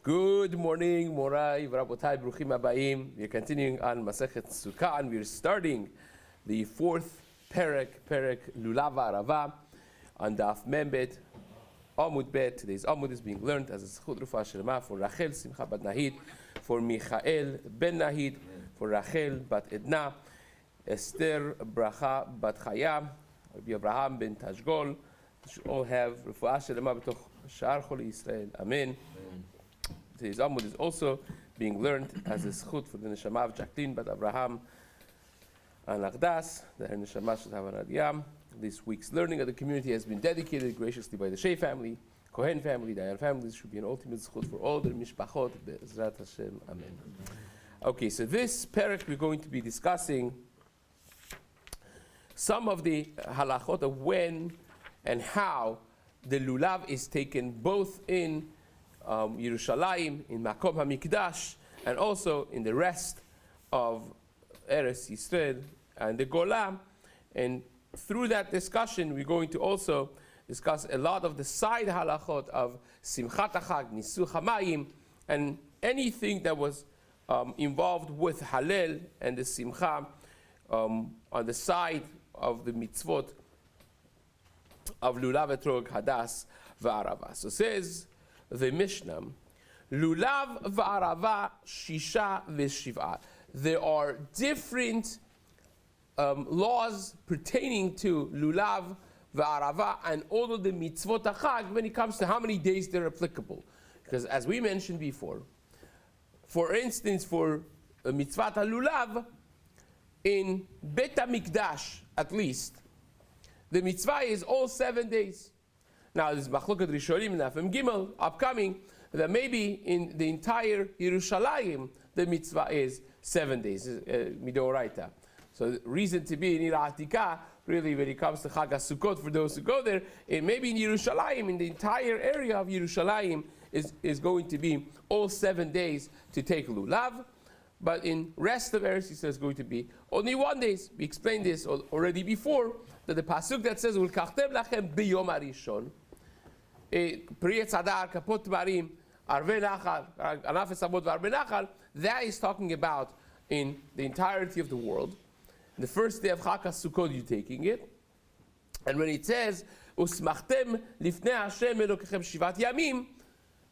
Good morning, Morai, Rabotai, Bruchim Abayim. We are continuing on Masechet Succah, and we are starting the fourth Perek Lulav Arava on Daf Membet, Amud Bet. Today's Amud is being learned as a Zechut Rufa Shelema for Rachel Simcha Bat Nahid, for Michael Ben Nahid, for Rachel Bat Edna, Esther Bracha Bat Chaya, Rabbi Abraham Ben Tashgol. We should all have Rufa Shelema b'toch Sha'ar Chol Yisrael. Amen. Today's Amud is also being learned as a Zechut for the Neshama of Jacqueline Bat Abraham and Agdas, that her Neshama should have an Aliyah. This week's learning of the community has been dedicated graciously by the Shea family, Kohen family, Dayan family. This should be an ultimate Zechut for all their Mishpachot, Be'ezrat Hashem. Amen. Okay, so this parak we're going to be discussing some of the halachot of when and how the lulav is taken both in Yerushalayim, in Makom HaMikdash, and also in the rest of Eretz Yisrael and the Golah. And through that discussion, we're going to also discuss a lot of the side halachot of Simchat HaChag, Nisuch HaMayim, and anything that was involved with Halel and the Simcha on the side of the mitzvot of Lulav, Etrog, Hadas, V'arava. So says the Mishnah, Lulav V'arava Shisha V'Shiv'a. There are different laws pertaining to Lulav V'arava and all of the mitzvot HaChag when it comes to how many days they're applicable. Because as we mentioned before, for instance, for a mitzvah Lulav, in Bet HaMikdash at least, the mitzvah is all 7 days. Now, there's Machloket Rishonim and Afem Gimel upcoming that maybe in the entire Yerushalayim the mitzvah is 7 days, Midoraita. So the reason to be in Ira Atika, really, when it comes to Chag HaSukkot, for those who go there, maybe in Yerushalayim, in the entire area of Yerushalayim, is going to be all 7 days to take Lulav. But in rest of Eretz Yisrael is going to be only 1 day. We explained this already before, that the pasuk that says "Ulkachtem lachem biyom harishon," Pri Tzadar, Kapot Marim, Arve Nachal, Anaf Esamot v'Arve Nachal, that is talking about in the entirety of the world. The first day of Chag HaSukkot, you're taking it. And when it says, Usmachtem lifnei Hashem Elokechem shivat yamim,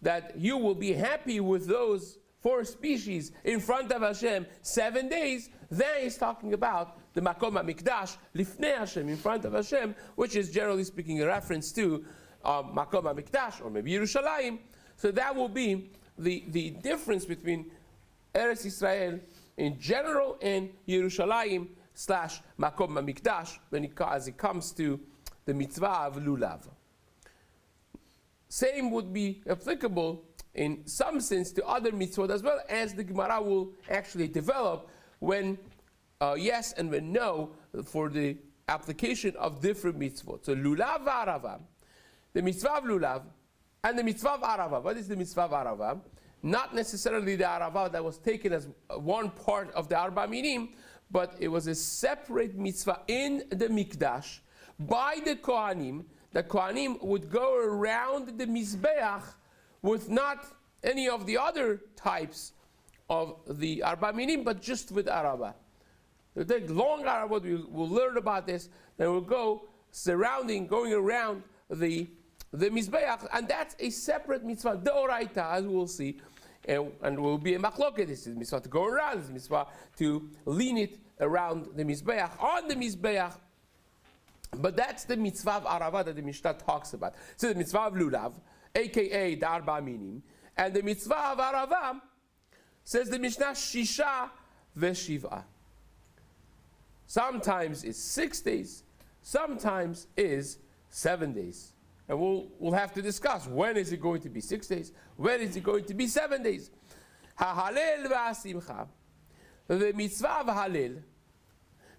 that you will be happy with those 4 species in front of Hashem 7 days, then he's talking about the Makom HaMikdash, lifnei Hashem, in front of Hashem, which is generally speaking a reference to Makom HaMikdash, or maybe Yerushalayim. So that will be the difference between Eretz Yisrael in general and Yerushalayim / Makom HaMikdash as it comes to the mitzvah of Lulav. Same would be applicable in some sense to other mitzvot as well, as the Gemara will actually develop when yes and when no for the application of different mitzvot. So Lulav Arava, the mitzvah of Lulav, and the mitzvah of Arava. What is the mitzvah of Arava? Not necessarily the Arava that was taken as one part of the Arba Minim, but it was a separate mitzvah in the Mikdash by the Kohanim. The Kohanim would go around the Mizbeach with not any of the other types of the Arba Minim, but just with Arava. They'll take long Arava, we'll learn about this, then we'll go going around the Mizbeach, and that's a separate mitzvah, Deoraita, as we'll see, and will be a machloket. This is mitzvah to go around, this is mitzvah to lean it around the Mizbeach, on the Mizbeach. But that's the mitzvah of Arava that the Mishnah talks about. So the mitzvah of Lulav, aka the Arba Minim, and the mitzvah of Arava, says the Mishnah, Shisha v'Shiv'a. Sometimes it's 6 days, sometimes is 7 days. And we'll have to discuss, when is it going to be 6 days? When is it going to be 7 days? Ha-Halel v'Asimcha. The mitzvah of Halel.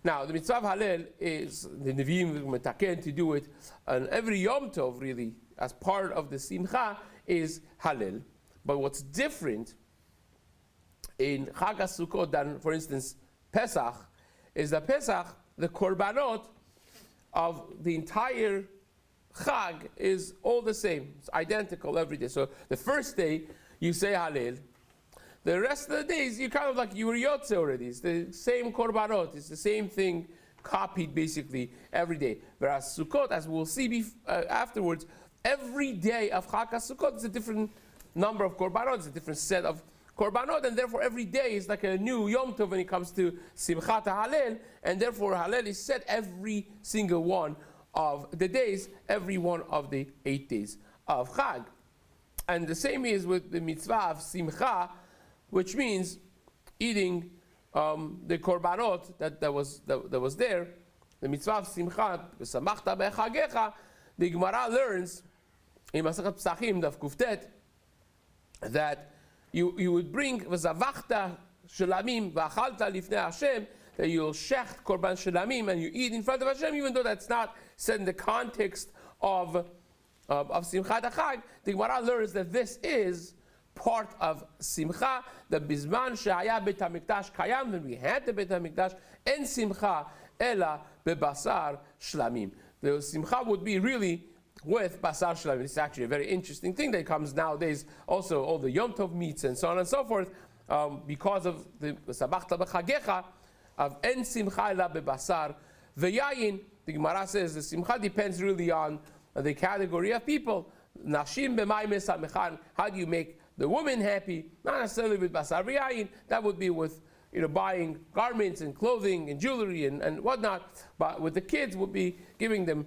Now, the mitzvah of Halel is, the Nevi'im metaken to do it, and every Yom Tov, really, as part of the Simcha, is Halel. But what's different in Chag HaSukkot than, for instance, Pesach, is that Pesach, the korbanot of the entire Chag is all the same. It's identical every day. So the first day, you say Hallel. The rest of the days, you kind of like you were Yotze already. It's the same korbanot. It's the same thing copied basically every day. Whereas Sukkot, as we'll see afterwards, every day of Chag Sukkot is a different number of korbanot. It's a different set of korbanot, and therefore every day is like a new Yom Tov when it comes to Simchat Hallel, and therefore Hallel is said every single one of the days, every one of the 8 days of Chag. And the same is with the mitzvah of Simcha, which means eating the korbanot that was there. The mitzvah of Simcha, Samachta bechagecha, the Gemara learns in Masechet Psachim, Daf Kuftet, that you would bring v'zavachta shelamim v'achalta lifnei Hashem, that you'll shecht korban shelamim and you eat in front of Hashem, even though that's not said in the context of Simchat HaChag. The Gemara learns that this is part of Simcha, the Bizman Shehaya Beit HaMikdash Kayam, when we had the Beit HaMikdash, and Simcha Ela Bebasar Shlamim. The Simcha would be really with Basar Shlamim. It's actually a very interesting thing that comes nowadays, also all the Yom Tov meats and so on and so forth, because of the Sabachta B'Chagecha, of En Simcha Ela Bebasar V'Yayin. The Gemara says the Simcha depends really on the category of people. Nashim B'May Mesamechan, how do you make the woman happy? Not necessarily with Basar V'Yayin, that would be with buying garments and clothing and jewelry and whatnot, but with the kids would be giving them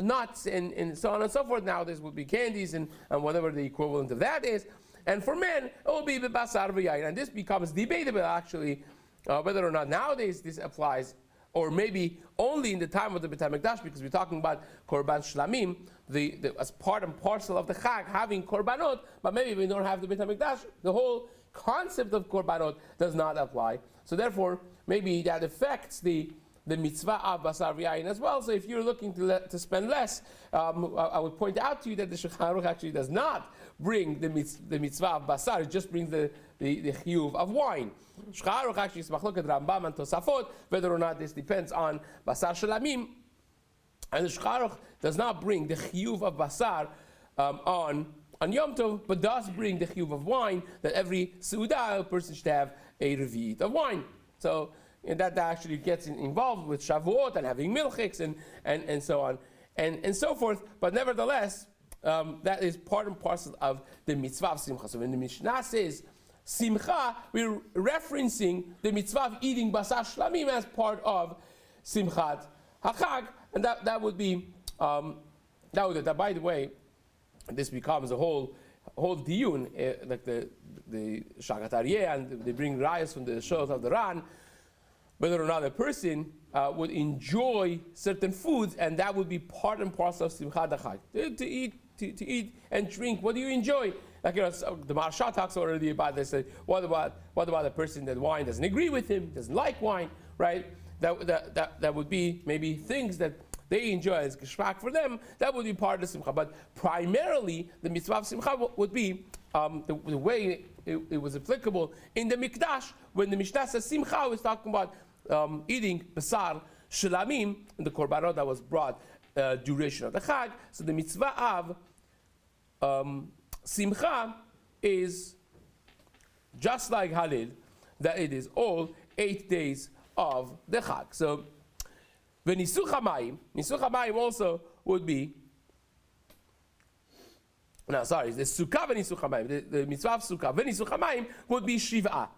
nuts and so on and so forth. Nowadays would be candies and whatever the equivalent of that is. And for men, it will be Basar V'Yayin. And this becomes debatable actually, whether or not nowadays this applies, or maybe only in the time of the Beit HaMikdash, because we're talking about Korban Shlamim, as part and parcel of the Chag, having Korbanot, but maybe we don't have the Beit HaMikdash, the whole concept of Korbanot does not apply. So therefore, maybe that affects the mitzvah of Basar V'Yayin as well. So if you're looking to spend less, I would point out to you that the Shulchan Aruch actually does not bring the mitzvah of Basar, it just brings the chiyuv of wine. Shulchan Aruch actually is machlokes Rambam and Tosafot, whether or not this depends on Basar Shalamim. And the Shulchan Aruch does not bring the chiyuv of Basar on Yom Tov, but does bring the chiyuv of wine, that every Seudah, a person should have a revi'it of wine. So that actually gets involved with Shavuot and having milchiks and so on and so forth. But nevertheless, that is part and parcel of the mitzvah of Simcha. So when the Mishnah says Simcha, we're referencing the mitzvah of eating Basar Shlamim as part of Simchat HaChag, and that would be, that by the way, this becomes a whole diyun, like the Shagat Aryeh, and they bring rayos from the Shot of the Ran, whether or not a person would enjoy certain foods, and that would be part and parcel of Simchat HaChag. To eat and drink, what do you enjoy? Like the Maharsha talks already about this. What about a person that wine doesn't agree with him, doesn't like wine, right? That would be maybe things that they enjoy as geschmack for them. That would be part of the Simcha. But primarily, the mitzvah of Simcha would be the way it was applicable in the Mikdash. When the Mishnah says Simcha, it was talking about eating Basar Shlamim, and the korbanot that was brought duration of the Chag. So the mitzvah of Simcha is just like Halil, that it is all 8 days of the Chag. So Nisuch Hamayim also would be, the Sukkah Nisuch Hamayim, the mitzvah of Sukkah Nisuch Hamayim would be Shiv'ah.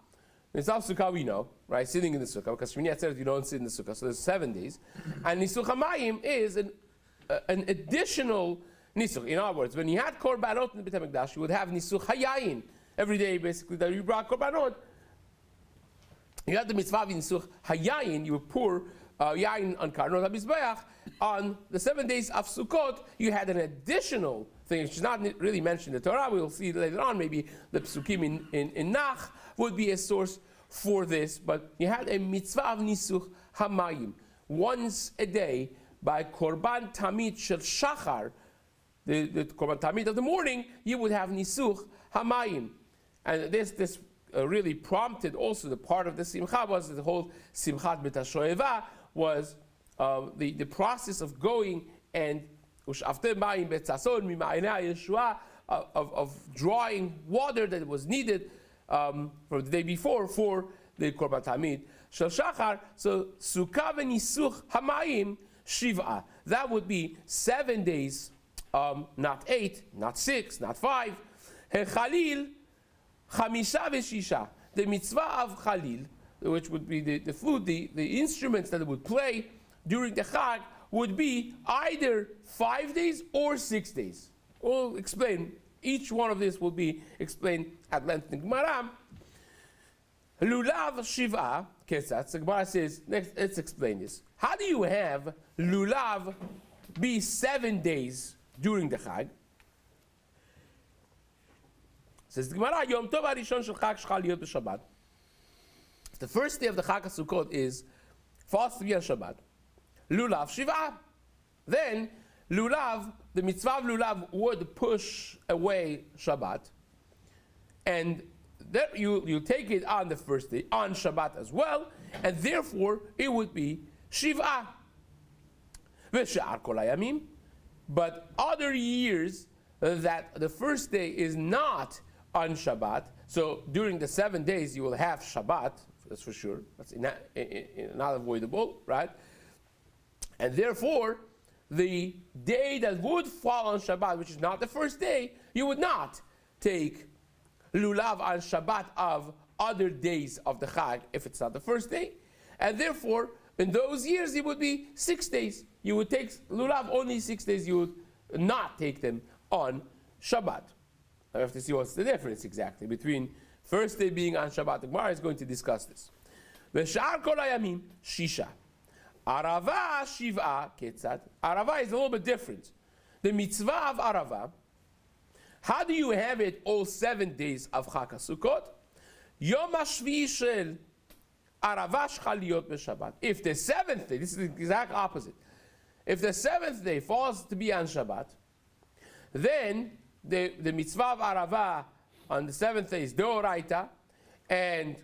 The mitzvah of Sukkah we know, right, sitting in the Sukkah, because Shmini Atzeret you don't sit in the Sukkah, so there's 7 days. And Nisuch Hamayim is an additional Nisuch. In other words, when you had Korbanot in the Beit HaMikdash, you would have Nisuch Hayayin every day, basically, that you brought Korbanot. You had the mitzvah of Nisuch Hayayin, you would pour Yayin on Karnot HaMizbeach. On the 7 days of Sukkot, you had an additional thing, which is not really mentioned in the Torah. We will see later on, maybe the Psukim in Nach would be a source for this, but you had a mitzvah of Nisuch Hamayim. Once a day, by Korban Tamid Shel Shachar, the Korban Tamid of the morning, you would have Nisuch Hamayim. And this really prompted also the part of the Simcha was the whole Simchat Bet HaShoeva was the process of going and Ushaftem Mayim Bet Sason Mimayinei Yeshua of drawing water that was needed from the day before for the Korban Tamid. Shel Shachar, so Sukkah v'nisuch hamayim shiv'ah. That would be 7 days, not 8, not 6, not 5. Chalil chamisha v'shisha. The mitzvah of Chalil, which would be the flute, the instruments that it would play during the Chag, would be either 5 days or 6 days. We'll explain. Each one of this will be explained at length in Gemara. Lulav Shiva Ketzat. The Gemara says, let's explain this. How do you have Lulav be 7 days during the Chag? Says the Gemara, Yom Tov Harishon Shel Chag Shchal Yot B'Shabbat. The first day of the Chag HaSukkot is falls to be on Shabbat. Lulav Shiva. Then Lulav, the mitzvah of Lulav would push away Shabbat, and there you take it on the first day, on Shabbat as well, and therefore it would be Shiva. V'she'ar kol hayamim. But other years that the first day is not on Shabbat, so during the 7 days you will have Shabbat, that's for sure, that's not avoidable, right? And therefore, the day that would fall on Shabbat, which is not the first day, you would not take Lulav on Shabbat of other days of the Chag if it's not the first day. And therefore, in those years, it would be 6 days. You would take Lulav only 6 days. You would not take them on Shabbat. I have to see what's the difference exactly between first day being on Shabbat. The Gemara is going to discuss this. V'shar kol hayamim shisha. Arava Shiva Ketzat. Arava is a little bit different. The mitzvah of Arava, how do you have it all 7 days of Chag HaSukkot? Yom HaShvi Shel Arava Shchal Yot B'Shabbat. If the 7th day, this is the exact opposite. If the 7th day falls to be on Shabbat, then the mitzvah of Arava on the 7th day is Deoraita, and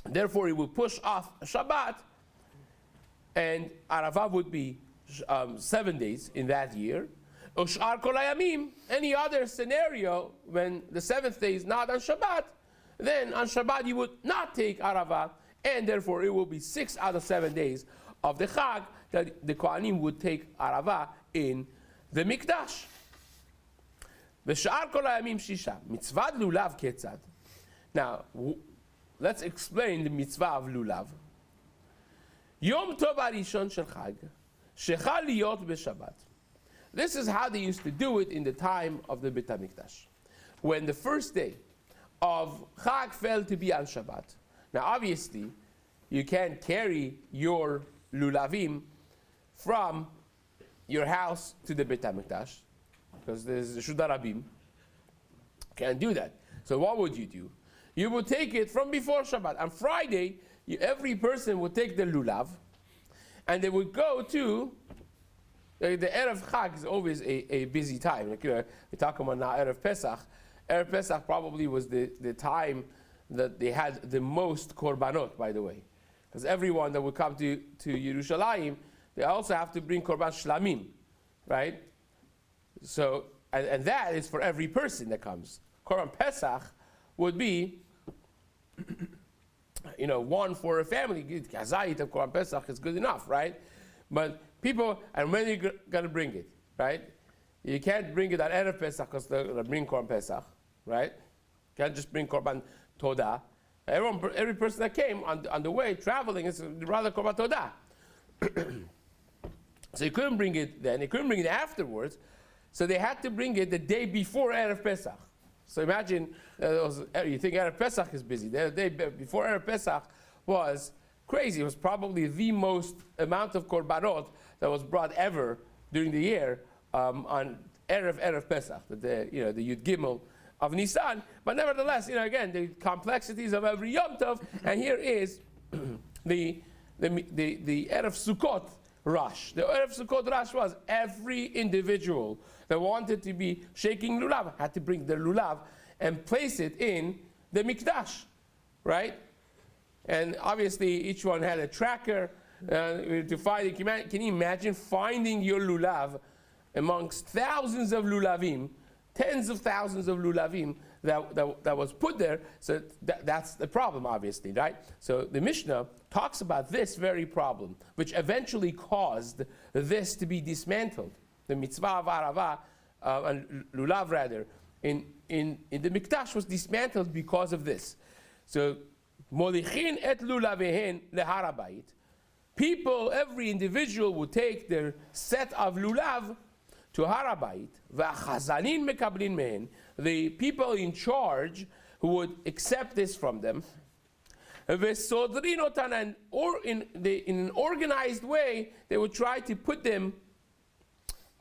therefore it will push off Shabbat, and Arava would be 7 days in that year. Ush'ar kol hayamim, any other scenario when the 7th day is not on Shabbat, then on Shabbat you would not take Arava, and therefore it will be 6 out of 7 days of the Chag that the Kohanim would take Arava in the Mikdash. V'sh'ar kol hayamim shisha. Mitzvah lulav ketzad. Now, let's explain the mitzvah of lulav. Yom Tov Harishon Shel Chag, Shechal Liyot B'Shabbat. This is how they used to do it in the time of the Beit HaMikdash. When the first day of Chag fell to be on Shabbat. Now obviously, you can't carry your lulavim from your house to the Beit HaMikdash, because there's the Shudah Rabim. Can't do that. So what would you do? You would take it from before Shabbat. On Friday, every person would take the lulav, and they would go to the Erev Chag is always a busy time. Like, we're talking about now Erev Pesach. Erev Pesach probably was the time that they had the most korbanot, by the way, because everyone that would come to Yerushalayim, they also have to bring korban shlamim, right? So and that is for every person that comes. Korban Pesach would be one for a family. Kazayit of Korban Pesach is good enough, right? But people, and when you're going to bring it, right? You can't bring it at Erev Pesach because they're going to bring Korban Pesach, right? You can't just bring Korban Todah. Every person that came on the way, traveling, is rather Korban Todah. So you couldn't bring it then. You couldn't bring it afterwards. So they had to bring it the day before Erev Pesach. So imagine, you think Erev Pesach is busy. The day before Erev Pesach was crazy. It was probably the most amount of korbanot that was brought ever during the year on Erev Pesach, the Yud Gimel of Nisan. But nevertheless, again, the complexities of every Yom Tov, and here is the Erev Sukkot Rush. The Erev Sukkot Rush was every individual that wanted to be shaking lulav had to bring their lulav and place it in the mikdash, right? And obviously each one had a tracker to find it. Can you imagine finding your lulav amongst thousands of lulavim tens of thousands of lulavim that was put there. So that's the problem, obviously, right? So the Mishnah talks about this very problem, which eventually caused this to be dismantled. The mitzvah of arava, and lulav rather, in the mikdash was dismantled because of this. So molichin et lulavehen leharabayit. People, every individual would take their set of lulav to Harabayit. V'achazanin mekablin mehen. The people in charge who would accept this from them. V'sodrin otan, and in an organized way, they would try to put them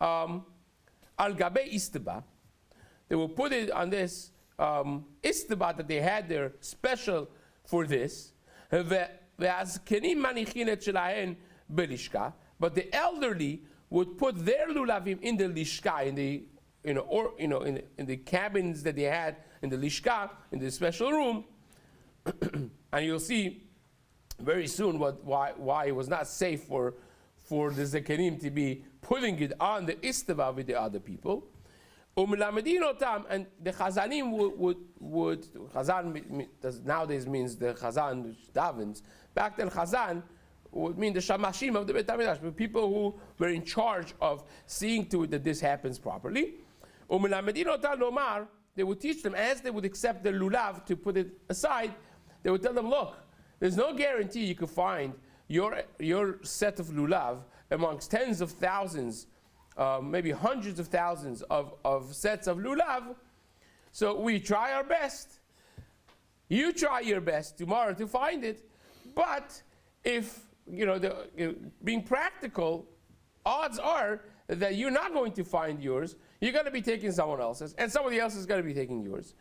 al gabe istaba. They would put it on this istaba that they had there special for this. But the elderly would put their lulavim in the lishka, in the cabins that they had in the lishka, in the special room. And you'll see very soon why it was not safe for the zekenim to be putting it on the istava with the other people. And the chazanim would chazan nowadays means the chazan davens. Back then chazan would mean the shamashim of the Beit HaMikdash, the people who were in charge of seeing to it that this happens properly. They would teach them, as they would accept the lulav to put it aside, they would tell them, look, there's no guarantee you could find your set of lulav amongst tens of thousands, maybe hundreds of thousands of sets of lulav. So we try our best. You try your best tomorrow to find it. But if, being practical, odds are that you're not going to find yours. You're going to be taking someone else's, and somebody else is going to be taking yours.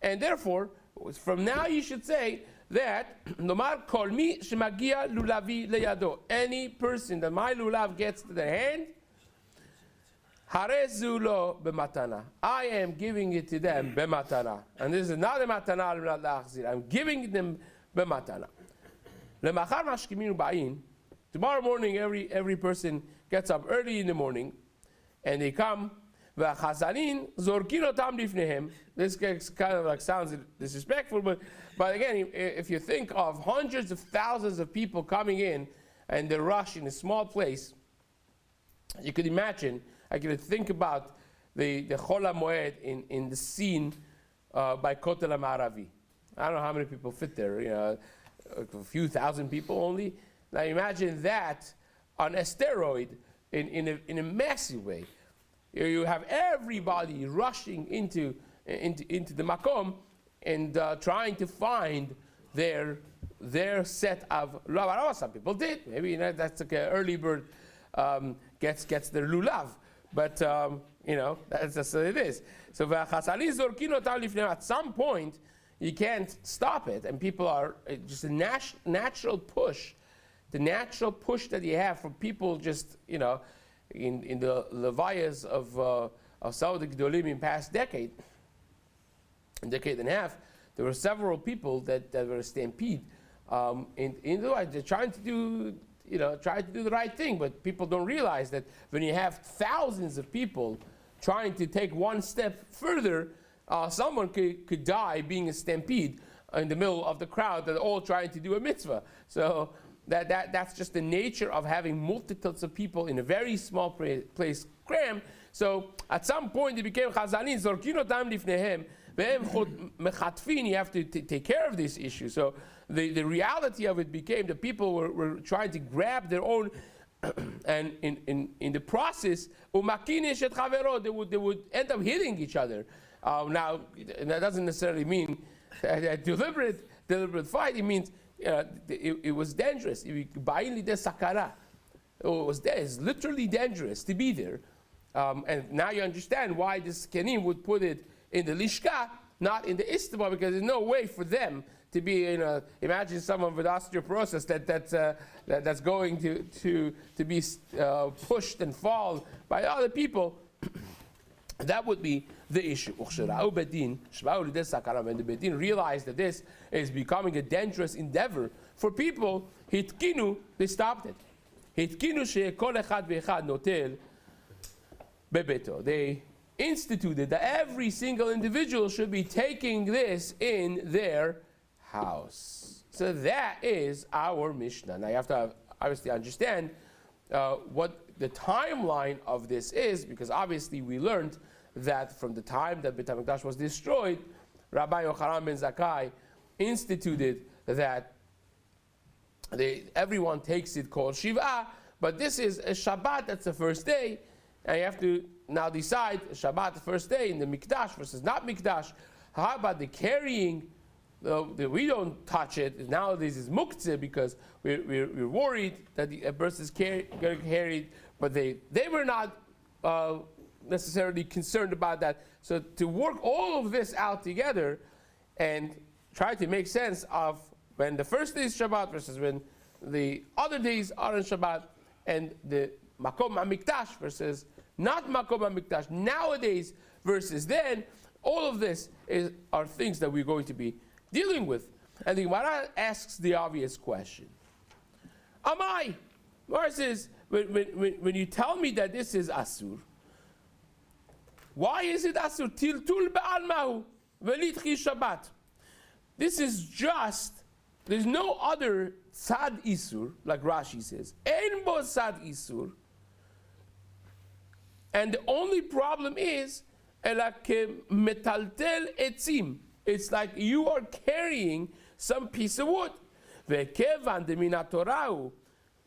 And therefore, from now you should say that, any person that my lulav gets to their hand, I am giving it to them b'matana. And this is not a matana, I'm giving them b'matana. Tomorrow morning, every person gets up early in the morning, and they come. This kind of like sounds disrespectful, but again, if you think of hundreds of thousands of people coming in and the rush in a small place, you could imagine. I could think about the Chol HaMoed in the scene by Kotel HaMaravi. I don't know how many people fit there, a few thousand people only. Now imagine that on a steroid in a massive way. You have everybody rushing into the makom and trying to find their set of lulav. Some people did. Maybe that's like an early bird gets their lulav. But that's just what it is. So at some point you can't stop it, and people are just a natural push. The natural push that you have from people just in the levayas of Saudi Gdolim in past decade and a half, there were several people that were a stampede. In the way they're trying to do the right thing, but people don't realize that when you have thousands of people trying to take one step further, someone could die being a stampede in the middle of the crowd that are all trying to do a mitzvah. So that's just the nature of having multitudes of people in a very small place crammed. So at some point it became chazanin zorkinotam lifnehem ve'em you have to take care of this issue. So the reality of it became that people were trying to grab their own, and in the process, they would end up hitting each other. Now, that doesn't necessarily mean a deliberate fight. It means it was dangerous. It was literally dangerous to be there. And now you understand why the Kenim would put it in the Lishka, not in the Istaba, because there's no way for them to be imagine someone with osteoporosis that's going to be pushed and fall by other people. That would be the issue. When the Bedin realized that this is becoming a dangerous endeavor for people, they stopped it. instituted that every single individual should be taking this in their house. So that is our Mishnah. Now you have to obviously understand what the timeline of this is, because obviously we learned that from the time that Beit HaMikdash was destroyed, Rabbi Yochanan ben Zakkai instituted that everyone takes it called Shiv'ah, but this is a Shabbat, that's the first day, and you have to now decide Shabbat the first day in the Mikdash versus not Mikdash. How about the carrying? We don't touch it. Nowadays it's muktzeh because we're worried that a person is carried, but they were not necessarily concerned about that. So to work all of this out together and try to make sense of when the first day is Shabbat versus when the other days are in Shabbat, and the Makom HaMikdash versus not Makom HaMikdash nowadays versus then, all of this are things that we're going to be dealing with. And the Gemara asks the obvious question. Amai, Gemara says, when you tell me that this is Asur, why is it Asur? Tiltul be'almahu velitchi Shabbat. This is just, there's no other Tzad Isur, like Rashi says. En bo Tzad Isur. And the only problem is, metaltel etzim. It's like you are carrying some piece of wood. Vekevan de minatorau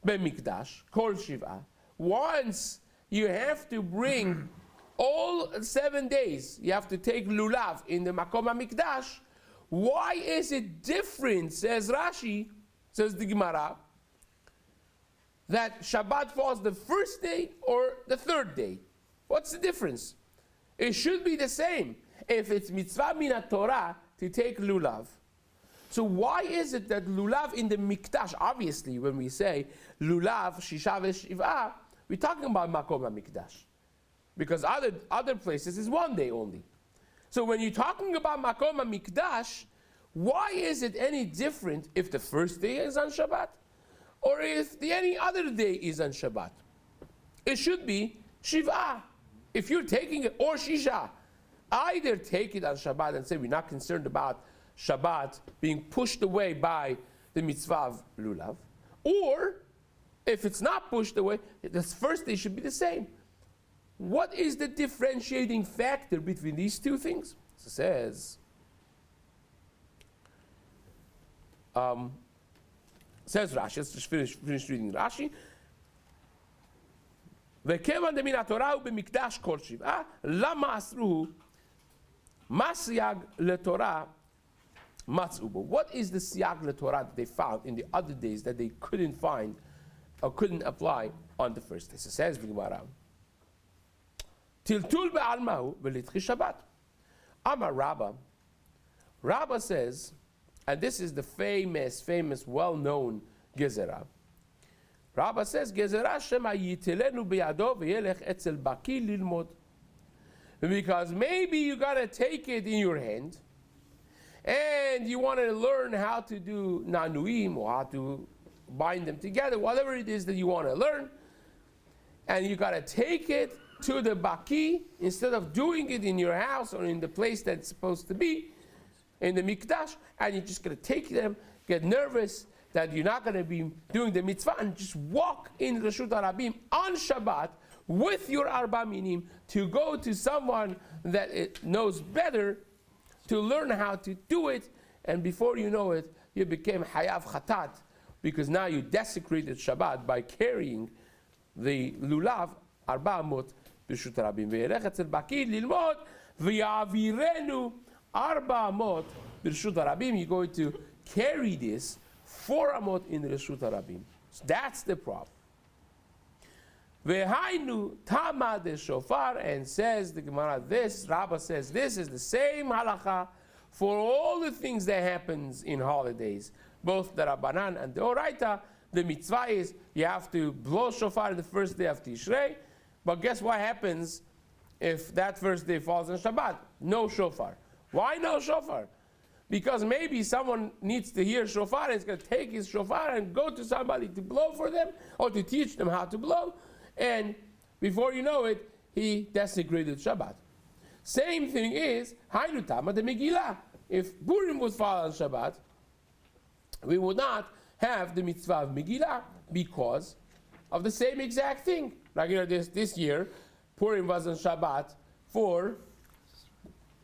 bemikdash kol shiva. Once you have to bring all 7 days, you have to take lulav in the Makom HaMikdash. Why is it different, says Rashi, says the Gemara, that Shabbat falls the first day or the third day? What's the difference? It should be the same. If it's mitzvah min Torah to take lulav, so why is it that lulav in the mikdash? Obviously, when we say lulav shisha v'shivah, we're talking about makom hamikdash, because other places is 1 day only. So when you're talking about makom hamikdash, why is it any different if the first day is on Shabbat or if any other day is on Shabbat? It should be shivah. If you're taking it, or shisha, either take it on Shabbat and say we're not concerned about Shabbat being pushed away by the mitzvah of lulav, or if it's not pushed away, the first day should be the same. What is the differentiating factor between these two things? So it says, Rashi, let's just finish reading Rashi. וכיוון דמן התורה הוא במקדש כל שבעה, למה אסרו מה סייג לתורה מצאו בו? What is the siyag letorah that they found in the other days that they couldn't find or couldn't apply on the first day? So says the Gemara, tiltul be'almahu velitchi Shabbat. Amar Rabba. Rabba says, and this is the famous, well-known gezerah. Rabba says, gezerah shema yitelenu biyado v'yelech etzel baki lilmod. Because maybe you got to take it in your hand, and you want to learn how to do nanuim, or how to bind them together, whatever it is that you want to learn, and you got to take it to the baki instead of doing it in your house or in the place that's supposed to be, in the mikdash, and you're just going to take them, get nervous that you're not going to be doing the mitzvah, and just walk in Reshut HaRabim on Shabbat with your arba minim to go to someone that knows better to learn how to do it, and before you know it, you became hayav chatat, because now you desecrated Shabbat by carrying the lulav arba amot b'Reshut HaRabim. Ve'yelech etzel baki lilmod v'yavirenu arba amot b'Reshut HaRabim. You're going to carry this 4 amot in Reshut HaRabim. So that's the problem. Vehainu tama de shofar, and says the Gemara, this Rabbah says this is the same halacha for all the things that happens in holidays, both the Rabbanan and the Oraita. The mitzvah is you have to blow shofar the first day of Tishrei, but guess what happens if that first day falls on Shabbat? No shofar. Why no shofar? Because maybe someone needs to hear shofar and is going to take his shofar and go to somebody to blow for them or to teach them how to blow. And before you know it, he desecrated Shabbat. Same thing is Hainu Tama the Megillah. If Purim would fall on Shabbat, we would not have the mitzvah of Megillah because of the same exact thing. Like this year, Purim was on Shabbat for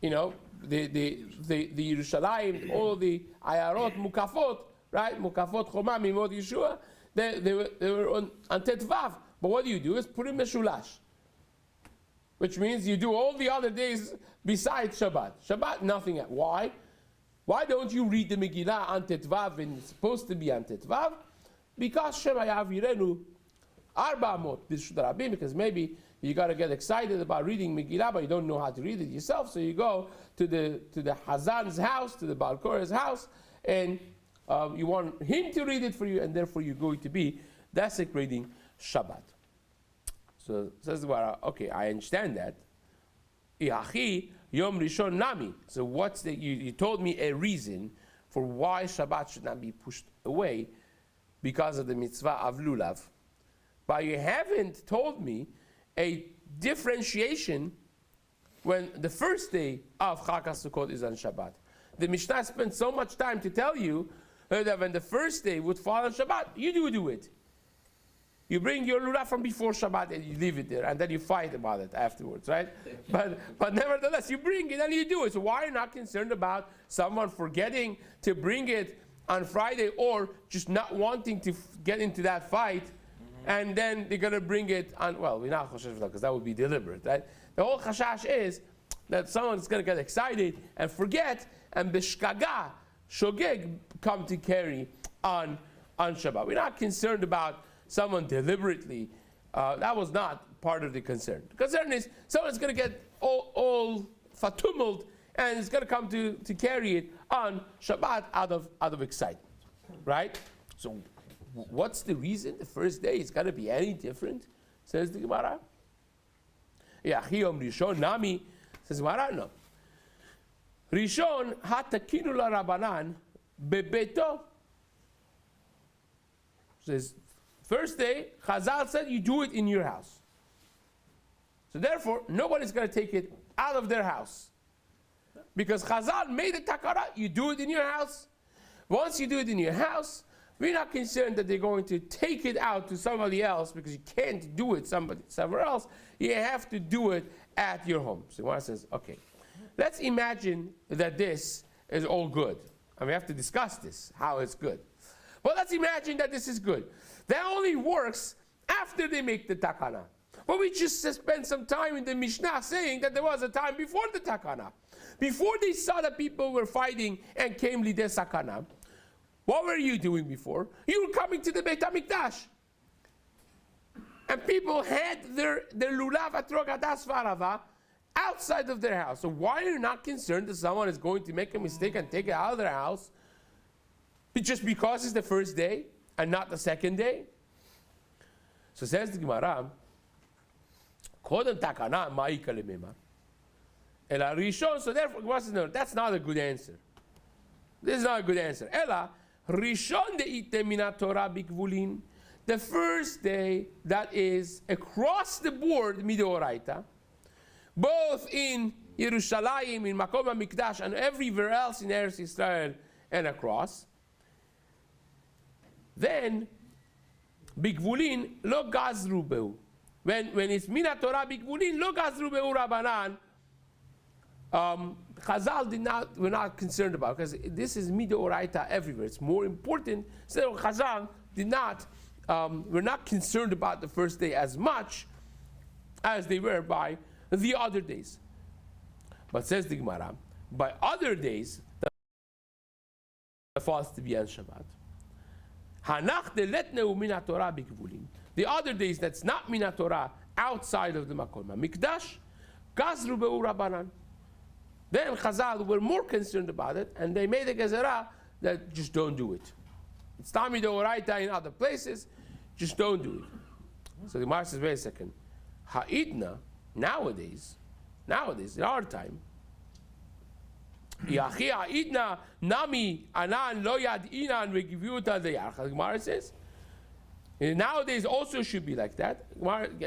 the Yerushalayim, all the Ayarot Mukafot, right? Mukafot Choma Mimot Yeshua. They were on Tetvav. But what do? Is Purim Meshulash, which means you do all the other days besides Shabbat. Shabbat, nothing else. Why? Why don't you read the Megillah on Tetvav when it's supposed to be on Tetvav? Because Shema Yavirenu Arba Amot B'Shut Rabim, because maybe you got to get excited about reading Megillah, but you don't know how to read it yourself, so you go to the Hazan's house, to the Baal Korah's house, and you want him to read it for you, and therefore you're going to be desecrating Shabbat. So says the Gemara, okay, I understand that. Iachi Yom Rishon Nami. So what's the? You told me a reason for why Shabbat should not be pushed away because of the mitzvah of lulav, but you haven't told me a differentiation when the first day of Chag HaSukkot is on Shabbat. The Mishnah spent so much time to tell you that when the first day would fall on Shabbat, you do it. You bring your lulav from before Shabbat and you leave it there, and then you fight about it afterwards, right? But nevertheless, you bring it and you do it. So why are you not concerned about someone forgetting to bring it on Friday, or just not wanting to get into that fight, and then they're going to bring it on? Well, we're not choshesh because that would be deliberate, right? The whole chashash is that someone's going to get excited and forget, and b'shkaga, shogeg, come to carry on Shabbat. We're not concerned about someone deliberately. That was not part of the concern. The concern is someone's going to get all fatumult, and it's going to come to carry it on Shabbat out of excitement, right? So what's the reason the first day is going to be any different? Says the Gemara. Yachiyom Rishon Nami. Says Gemara, no. Rishon hatakinu la Rabbanan bebeto. Says first day, Chazal said you do it in your house. So therefore, nobody's going to take it out of their house. Because Chazal made a takara, you do it in your house. Once you do it in your house, we're not concerned that they're going to take it out to somebody else, because you can't do it somewhere else. You have to do it at your home. So one says, okay, let's imagine that this is all good. And we have to discuss this, how it's good. Well, let's imagine that this is good. That only works after they make the takana. But we just spent some time in the Mishnah saying that there was a time before the takana. Before they saw that people were fighting and came lidei sakana, what were you doing before? You were coming to the Beit HaMikdash. And people had their lulav atrog hadas v'arava outside of their house. So why are you not concerned that someone is going to make a mistake and take it out of their house just because it's the first day and not the second day? So says the Gemara, Kodem takana ma'ika lemema. Ela rishon, so therefore, no, that's not a good answer. This is not a good answer. Ela rishon de'ite mina Torah bikvulin. The first day that is across the board midoraita, both in Yerushalayim, in Makom HaMikdash, and everywhere else in Eretz Yisrael and across, then bikvulin lo gazru behu. When it's mina Torah bikvulin lo gazru behu Rabbanan, Chazal we're not concerned about, because this is midoraita everywhere. It's more important. So Chazal we're not concerned about the first day as much as they were by the other days. But says the Gemara, by other days that falls to be on Shabbat, Hanach deletneu mina Torah bikvulin. The other days that's not mina Torah outside of the Makom HaMikdash, gazru be'u Rabbanan. Then Chazal were more concerned about it, and they made a gezerah that just don't do it. It's Tami Deoraita in other places, just don't do it. So the Gemara says, wait a second. Ha'idna, nowadays, in our time, Yachi ha'idna nami anan lo yad'inan ve'givuta deyach. The Gemara says, nowadays also should be like that.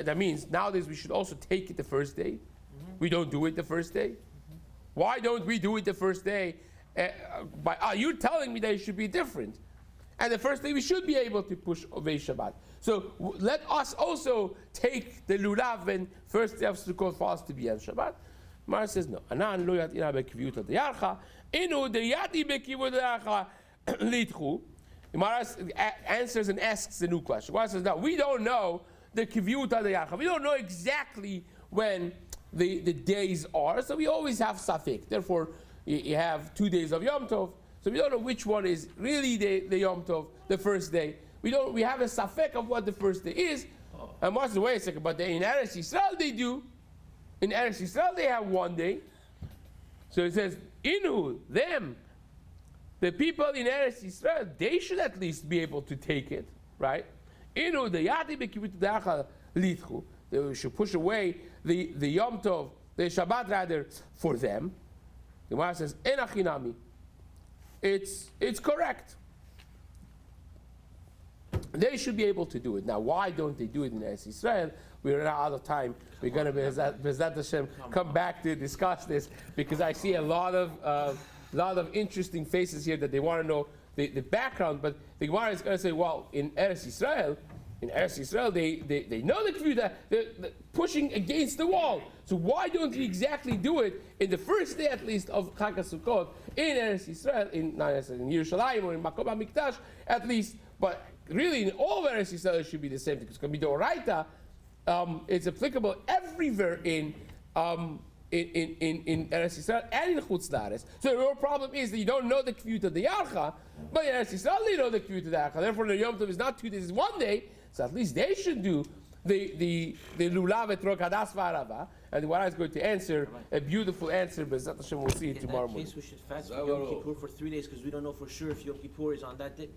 That means nowadays we should also take it the first day. We don't do it the first day. Why don't we do it the first day? You're telling me that it should be different. And the first day we should be able to push Ovei Shabbat. So let us also take the lulav when first day of Sukkot falls to be on Shabbat. Mara says no. Anan lo yatina bekivut deyarcha inu deyati bekivut deyarcha litchu. Mara answers and asks a new question. Mara says no, we don't know the kivut deyarcha. We don't know exactly when the days are, so we always have safek. Therefore, you have 2 days of Yom Tov. So we don't know which one is really the Yom Tov, the first day. We have a safek of what the first day is. And Mara says, wait a second, but in Eretz Yisrael they do. In Eretz Yisrael they have 1 day. So it says, Inu, them, the people in Eretz Yisrael, they should at least be able to take it, right? Inu, the yati bekivut deyarcha litchu. They should push away the Yom Tov, the Shabbat rather, for them. The Gemara says, enachinami. It's correct. They should be able to do it. Now, why don't they do it in Eretz Yisrael? We're out of time. We're going to, Bezat Hashem, come back to discuss this, because I see a lot of interesting faces here that they want to know the background. But the Gemara is going to say, well, in Eretz Yisrael, they know the Kviuta, they're pushing against the wall. So why don't we exactly do it in the first day, at least, of Chag HaSukkot in Eretz Yisrael, in Yerushalayim or in Makom HaMikdash, at least, but really in all of Eretz Yisrael it should be the same thing. It's going to be the Oraita. It's applicable everywhere in Eretz Yisrael and in Chutz La'aretz. So the real problem is that you don't know the Kviuta Deyarcha, but in Eretz Yisrael they know the Kviuta Deyarcha. Therefore the Yom Tov is not 2 days, it's 1 day. So at least they should do the lulav et rokadas v'arava, and the Gemara is going to answer a beautiful answer. But Hashem, we'll see it tomorrow morning. In that case, we should fast Yom Kippur for 3 days, because we don't know for sure if Yom Kippur is on that day.